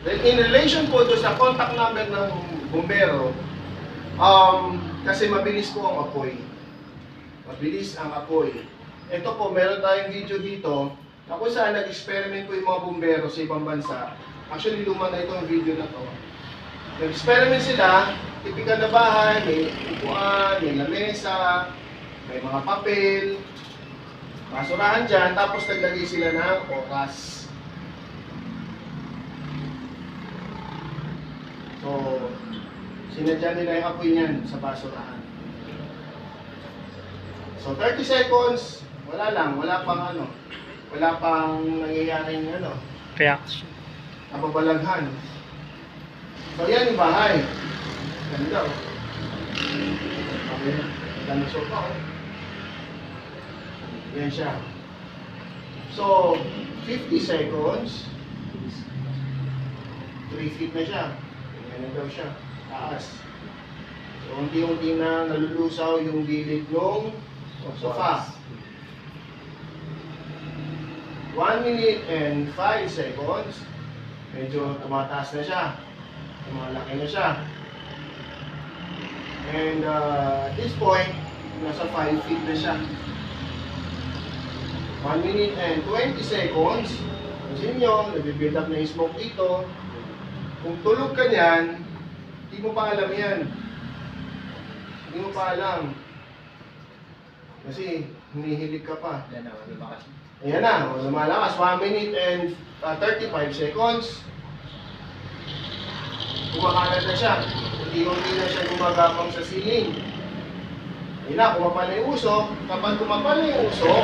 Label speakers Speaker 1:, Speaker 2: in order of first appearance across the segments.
Speaker 1: Then in relation po doon sa contact number ng bumbero, kasi mabilis po ang apoy. Mabilis ang apoy. Ito po, meron tayong video dito na kung saan nag-experiment po yung mga bumbero sa ibang bansa. Actually, luma na itong video na to. Nag-experiment sila, tipikal na bahay, may upuan, may lamesa, may mga papel, basurahan dyan, tapos naglagay sila ng oras. So, sinadya nila yung apoy niyan sa basurahan. So, 30 seconds, wala lang, wala pang nangyayaring
Speaker 2: Reaction.
Speaker 1: nababalaghan. So, yan yung bahay. Ganda, oh. Okay, ganda sofa, oh. Yan siya. So, 50 seconds, 3 feet na siya. Yan daw siya, taas. So, unti-unti na nalulusaw yung gilid ng sofa. 1 minute and 5 seconds, medyo tumataas na siya. Malaki na siya. And at this point, nasa 5 feet na siya. 1 minute and 20 seconds. Pansin nyo, nag-build up na yung smoke dito. Kung tulog ka niyan, hindi mo pa alam yan. Hindi mo pa alam. Kasi hinihilig ka pa. Ayan na, lumalakas. 1 minute and 35 seconds. Kumakalat na siya. Unti-unti na siya gumagapang sa ceiling. Ayan na, kumapal na yung usok. Kapag kumapal na yung usok,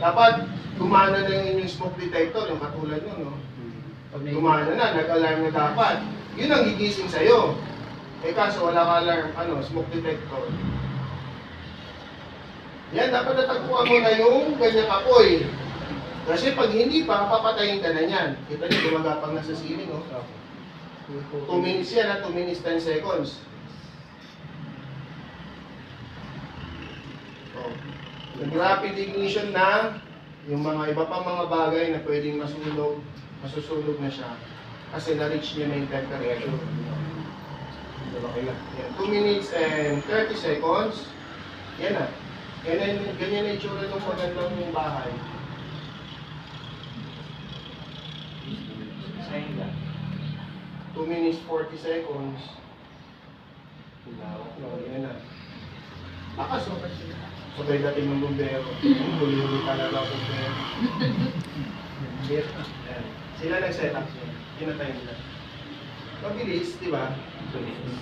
Speaker 1: dapat gumana na yung smoke detector, yung katulad nun, no? Pag gumana na, nag-alarm na dapat. Yun ang gigising sa'yo. Eh kaso wala ka alarm, smoke detector. Yan, dapat natagpuan mo na yung ganyang apoy. Kasi pag hindi pa, papatayin ka na yan. Kita niyo, gumagapang na sa ceiling, no? 2 minutes yan, 2 minutes 10 seconds. Nag-rapid ignition na yung mga iba pang mga bagay na pwedeng masusunog na siya kasi na-reach niya na yung temperature. Yan, 2 minutes and 30 seconds. Yan na. Ganyan na yung itsura ng magandang bahay. 2 minutes 40 seconds. Yan na. Lakas, no? Sabay dating ng bumbero. Huli-huli talaga ang bumbero. Sila nag-set up. Yun na tayo nila. Mabilis, di ba?